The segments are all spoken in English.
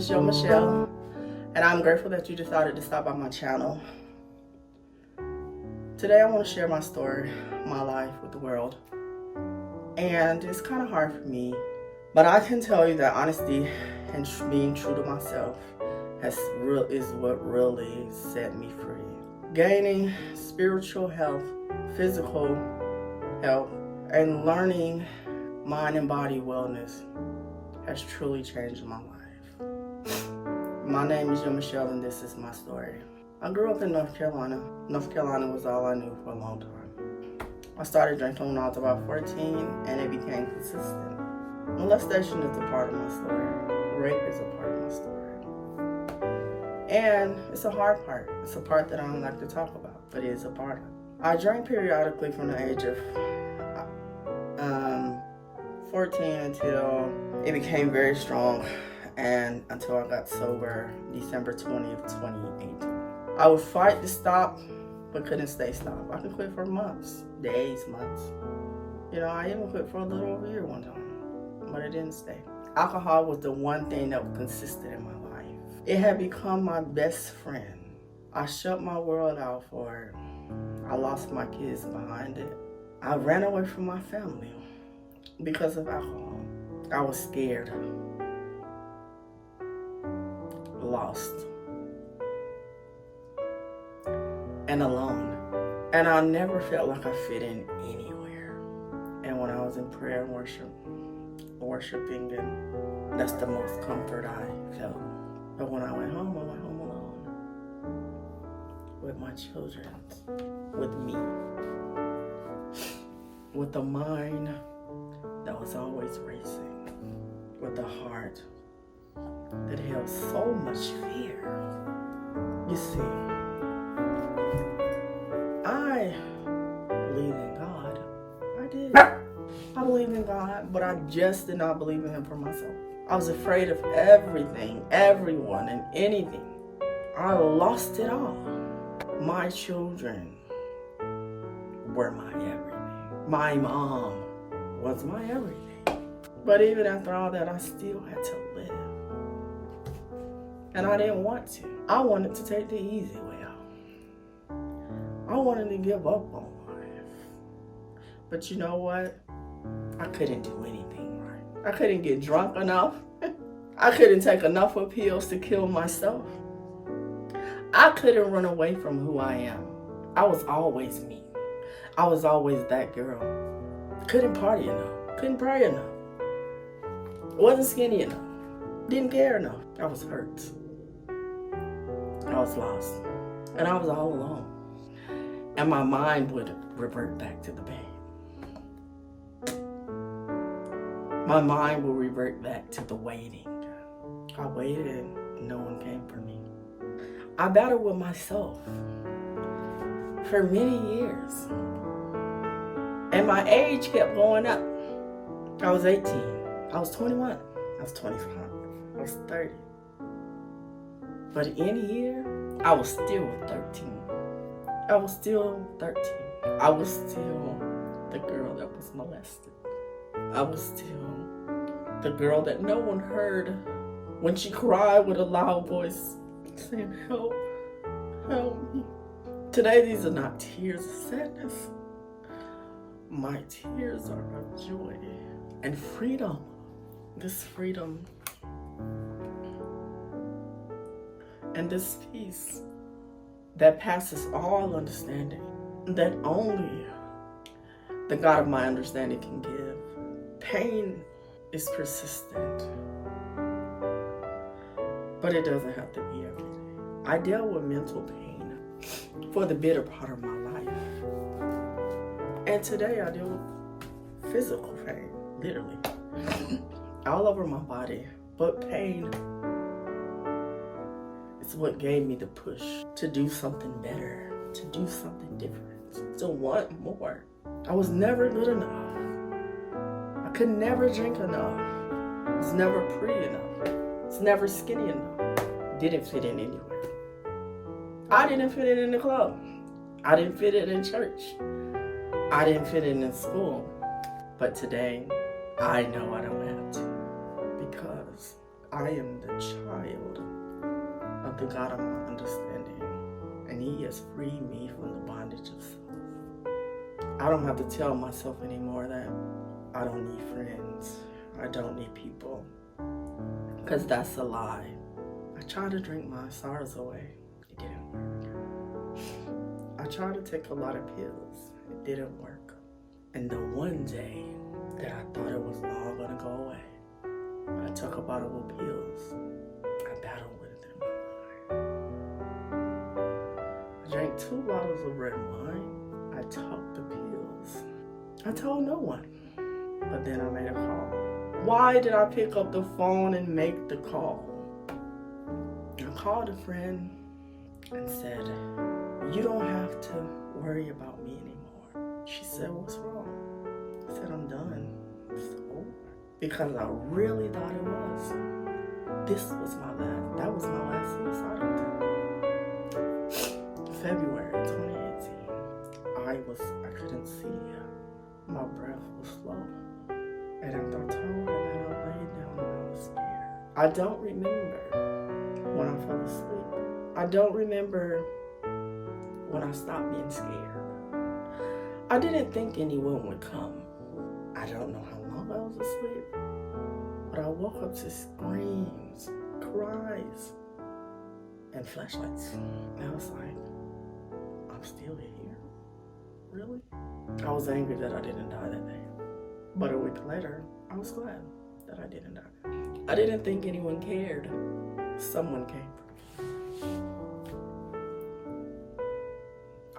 is Yo Michelle, and I'm grateful that you decided to stop by my channel. Today I want to share my story, my life with the world. And it's kind of hard for me, but I can tell you that honesty and being true to myself is what really set me free. Gaining spiritual health, physical health, and learning mind and body wellness has truly changed my life. My name is Yo Michelle, and this is my story. I grew up in North Carolina. North Carolina was all I knew for a long time. I started drinking when I was about 14, and it became consistent. Molestation is a part of my story. Rape is a part of my story. And it's a hard part. It's a part that I don't like to talk about, but it is a part of it. I drank periodically from the age of 14 until it became very strong, and until I got sober December 20th, 2018. I would fight to stop, but couldn't stay stopped. I could quit for months, days, months. I even quit for a little over a year one time, but it didn't stay. Alcohol was the one thing that was consistent in my life. It had become my best friend. I shut my world out for it. I lost my kids behind it. I ran away from my family because of alcohol. I was scared, lost, and alone. And I never felt like I fit in anywhere. And when I was in prayer and worshiping, and that's the most comfort I felt. But when I went home alone with my children, with me, with a mind that was always racing, with a heart that held so much fear. You see, I believe in God. I did. I believe in God, but I just did not believe in Him for myself. I was afraid of everything, everyone, and anything. I lost it all. My children were my everything. My mom was my everything. But even after all that, I still had to live. And I didn't want to. I wanted to take the easy way out. I wanted to give up on life. But you know what? I couldn't do anything right. I couldn't get drunk enough. I couldn't take enough of pills to kill myself. I couldn't run away from who I am. I was always me. I was always that girl. Couldn't party enough. Couldn't pray enough. Wasn't skinny enough. Didn't care enough. I was hurt. I was lost. And I was all alone. And my mind would revert back to the pain. My mind will revert back to the waiting. I waited and no one came for me. I battled with myself for many years. And my age kept going up. I was 18. I was 21. I was 25. I was 30. But in a year, I was still 13. I was still 13. I was still the girl that was molested. I was still the girl that no one heard when she cried with a loud voice saying, "Help, help me." Today, these are not tears of sadness. My tears are of joy and freedom. This freedom and this peace that passes all understanding, that only the God of my understanding can give. Pain is persistent, but it doesn't have to be every day. I dealt with mental pain for the bitter part of my life. And today I deal with physical pain, literally, all over my body. But pain is what gave me the push to do something better, to do something different, to want more. I was never good enough. I could never drink enough. I was never pretty enough. I was never skinny enough. Didn't fit in anywhere. I didn't fit in the club. I didn't fit in church. I didn't fit in school. But today, I know I don't have to, because I am the child of the God of my understanding, and He has freed me from the bondage of self. I don't have to tell myself anymore that I don't need friends. I don't need people, because that's a lie. I tried to drink my sorrows away. It didn't work. I tried to take a lot of pills. It didn't work. And the one day that I thought it was all gonna go away, I took a bottle of pills. I battled with them. I drank 2 bottles of red wine. I took the pills. I told no one. But then I made a call. Why did I pick up the phone and make the call? I called a friend and said, "You don't have to worry about me anymore." She said, "What's wrong?" I said, "I'm done. It's over." Because I really thought it was. That was my last suicidal attempt. February 2018. I couldn't see. My breath was slow. And after I told her that, I laid down and I was scared. I don't remember when I fell asleep. I don't remember when I stopped being scared. I didn't think anyone would come. I don't know how long I was asleep, but I woke up to screams, cries, and flashlights. I was like, I'm still here? Really? I was angry that I didn't die that day. But a week later, I was glad that I didn't die. I didn't think anyone cared. Someone came for me.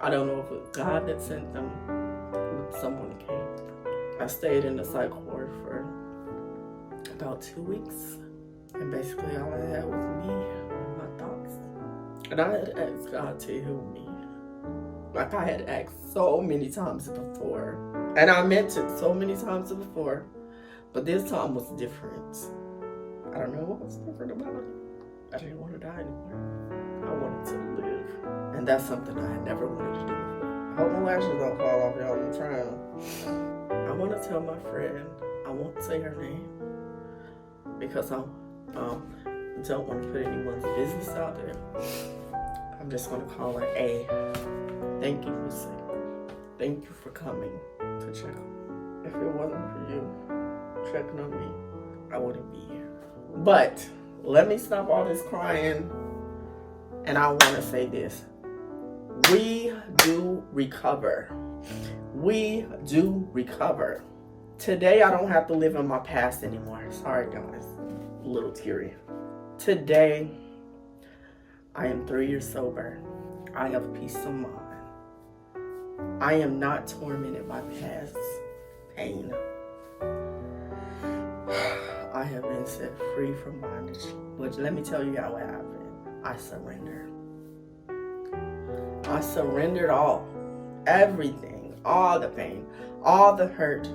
I don't know if it was God that sent them, but someone came. I stayed in the psych ward for about 2 weeks. And basically all I had was me and my thoughts. And I had asked God to heal me. Like I had asked so many times before. And I meant it so many times before. But this time was different. I don't know what was different about it. I didn't want to die anymore. I wanted to live. And that's something I had never wanted to do before. I hope my lashes don't fall off, y'all. I'm trying. I want to tell my friend, I won't say her name, because I don't want to put anyone's business out there. I'm just going to call her A. Thank you for saying. Thank you for coming to check on me. If it wasn't for you checking on me, I wouldn't be here. But let me stop all this crying, and I want to say this. We do recover. We do recover. Today, I don't have to live in my past anymore. Sorry, guys. A little teary. Today, I am 3 years sober. I have peace of mind. I am not tormented by past pain. I have been set free from bondage. But let me tell you how it happened. I surrendered. I surrendered all. Everything. All the pain. All the hurt.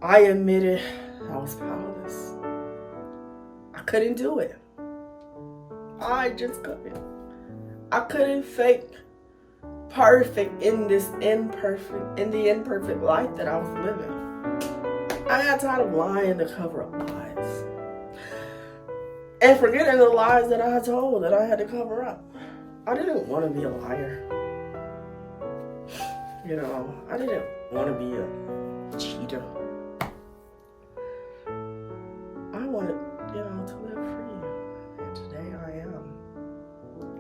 I admitted I was powerless. I couldn't do it. I just couldn't. I couldn't fake perfect in the imperfect life that I was living. I got tired of lying to cover up lies. And forgetting the lies that I had told that I had to cover up. I didn't want to be a liar. You know, I didn't want to be a cheater. I wanted, to live free. And today I am.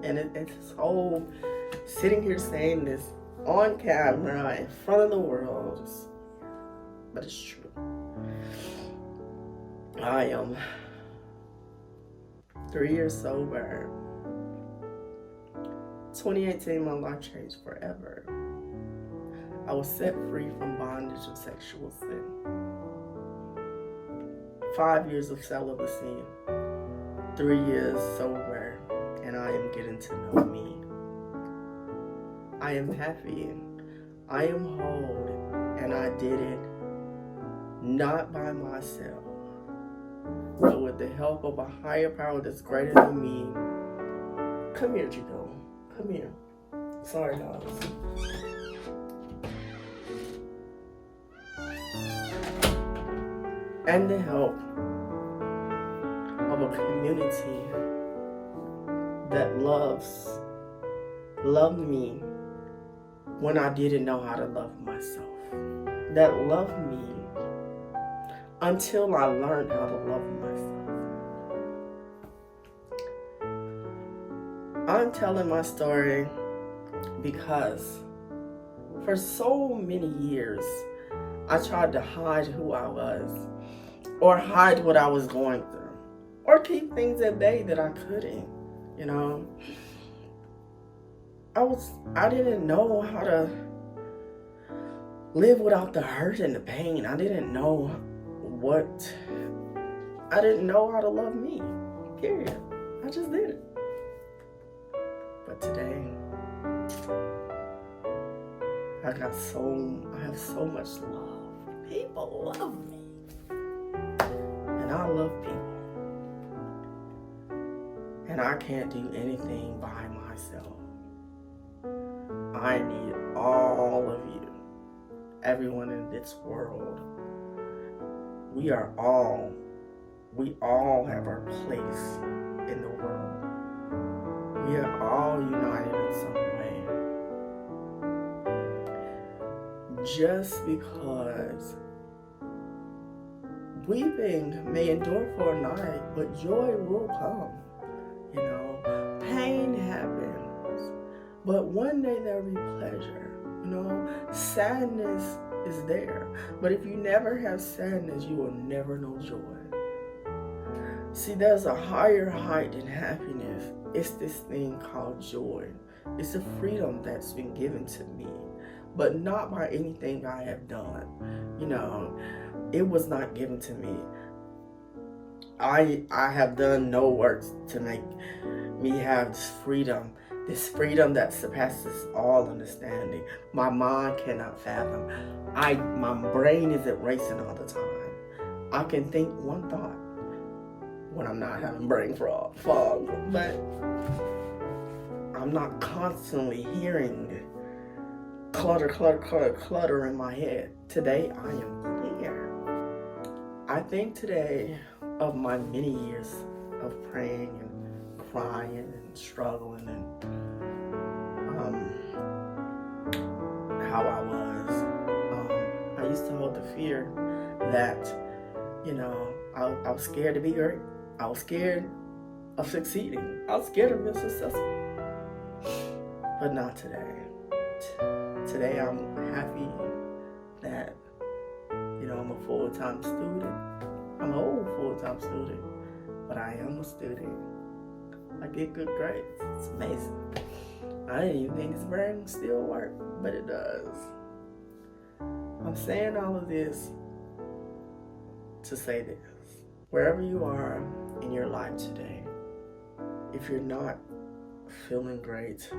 And it's so, sitting here saying this on camera in front of the world, but it's true. I am 3 years sober. 2018, my life changed forever. I was set free from bondage of sexual sin. 5 years of celibacy. 3 years sober, and I am getting to know me. I am happy. I am whole, and I did it not by myself, but with the help of a higher power that's greater than me. Come here, Chico. Come here. Sorry, guys. And the help of a community that loved me when I didn't know how to love myself. That loved me until I learned how to love myself. I'm telling my story because for so many years, I tried to hide who I was, or hide what I was going through, or keep things at bay that I couldn't, you know. I didn't know how to live without the hurt and the pain. I didn't know how to love me, period. I just didn't. But today, I have so much love. People love me. And I love people. And I can't do anything by myself. I need all of you. Everyone in this world. We all have our place in the world. We are all united in some way. Just because weeping may endure for a night, but joy will come. You know, pain happens, but one day there'll be pleasure. You know, sadness is there, but if you never have sadness, you will never know joy. See, there's a higher height in happiness. It's this thing called joy. It's a freedom that's been given to me, but not by anything I have done. You know, it was not given to me. I have done no works to make me have this freedom that surpasses all understanding. My mind cannot fathom. My brain isn't racing all the time. I can think one thought when I'm not having brain fog, but I'm not constantly hearing clutter in my head. Today I am clear. I think today of my many years of praying and crying and struggling and how I was. I used to hold the fear that, you know, I was scared to be great. I was scared of succeeding. I was scared of being successful. But not today. Today I'm happy that, you know, I'm a full-time student. I'm an old full-time student, but I am a student. I get good grades. It's amazing. I didn't even think this brain would still work, but it does. I'm saying all of this to say this. Wherever you are in your life today, if you're not feeling great,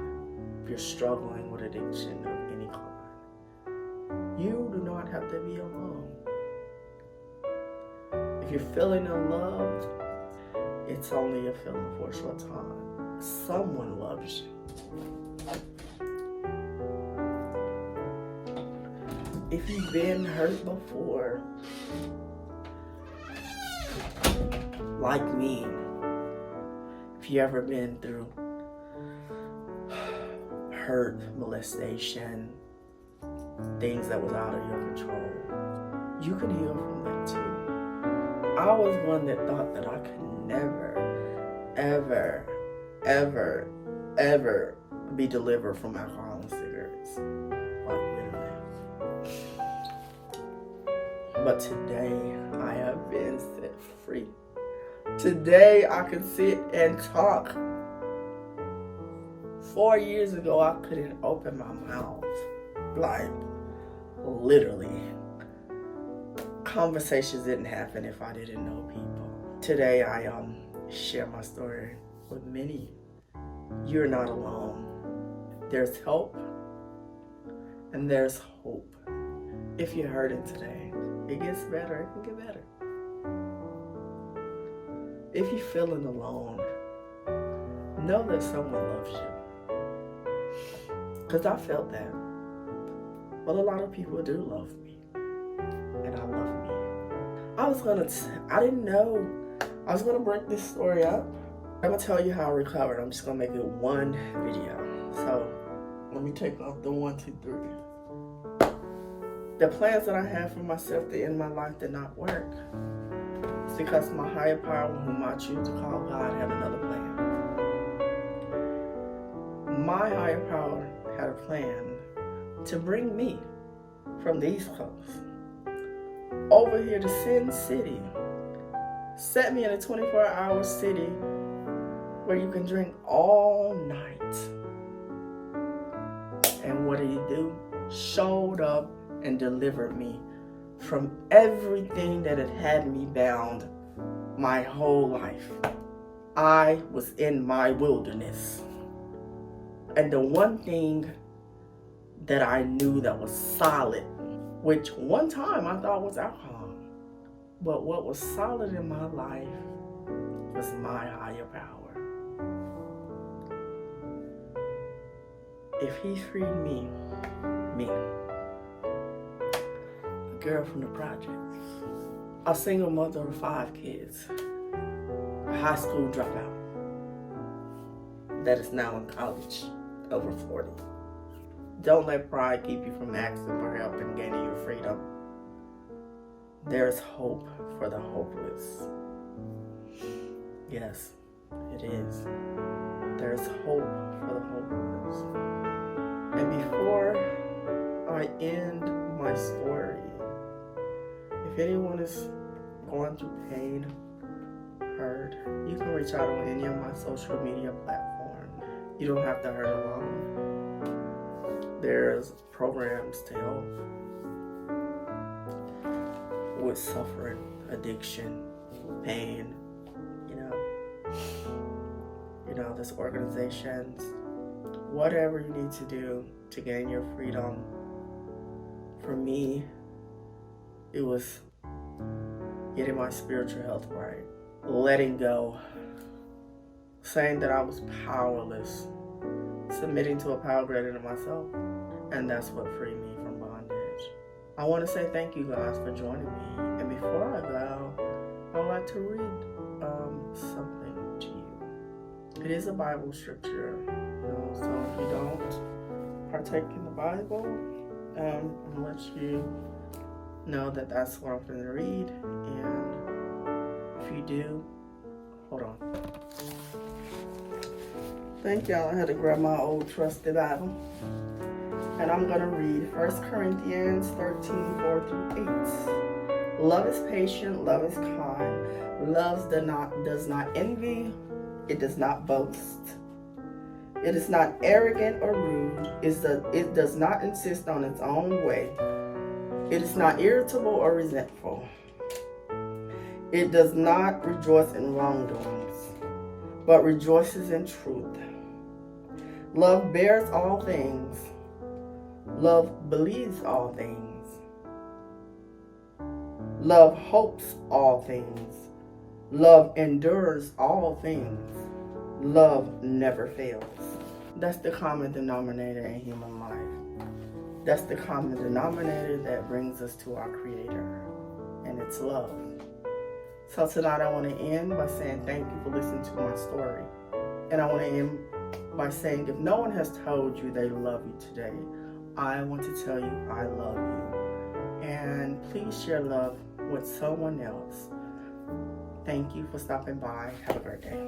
if you're struggling with addiction of any kind, you do not have to be alone. If you're feeling unloved, it's only a feeling for a short time. Someone loves you. If you've been hurt before, like me, if you ever been through hurt, molestation, things that was out of your control, you can heal from that too. I was one that thought that I could never, ever be delivered from alcohol and cigarettes. Like literally. But today, I have been set free. Today, I can sit and talk. 4 years ago, I couldn't open my mouth. Like, literally. Conversations didn't happen if I didn't know people. Today, I share my story with many. You're not alone. There's help and there's hope. If you're hurting today, it gets better. It can get better. If you're feeling alone, know that someone loves you. Because I felt that. But a lot of people do love me. And I love me. I didn't know I was gonna break this story up. I'm gonna tell you how I recovered. I'm just gonna make it one video. So let me take off the 1, 2, 3. The plans that I had for myself to end my life did not work. It's because my higher power, whom I choose to call God, had another plan. My higher power had a plan to bring me from the East Coast over here to Sin City, set me in a 24-hour city where you can drink all night. And what did he do? Showed up and delivered me from everything that had me bound my whole life. I was in my wilderness. And the one thing that I knew that was solid, which one time I thought was alcohol, but what was solid in my life was my higher power. If he freed me, a girl from the projects, a single mother of 5 kids, a high school dropout that is now in college, over 40. Don't let pride keep you from asking for help and gaining your freedom. There's hope for the hopeless. Yes, it is. There's hope for the hopeless. And before I end my story, if anyone is going through pain, hurt, you can reach out on any of my social media platforms. You don't have to hurt alone. There's programs to help with suffering, addiction, pain, there's organizations, whatever you need to do to gain your freedom. For me, it was getting my spiritual health right, letting go, saying that I was powerless, submitting to a power greater than myself, and that's what freed me from bondage. I want to say thank you guys for joining me, and before I go, I would like to read something to you. It is a Bible scripture, so if you don't partake in the Bible, I'll let you know that that's what I'm going to read, and if you do, hold on. Thank y'all. I had to grab my old trusted Bible. And I'm going to read 1 Corinthians 13, 4 through 8. Love is patient, love is kind. Love does not envy. It does not boast. It is not arrogant or rude. It does not insist on its own way. It is not irritable or resentful. It does not rejoice in wrongdoings, but rejoices in truth. Love bears all things. Love believes all things. Love hopes all things. Love endures all things. Love never fails. That's the common denominator in human life. That's the common denominator that brings us to our Creator, and it's love. So tonight I want to end by saying thank you for listening to my story. And I want to end by saying if no one has told you they love you today, I want to tell you I love you. And please share love with someone else. Thank you for stopping by. Have a great day.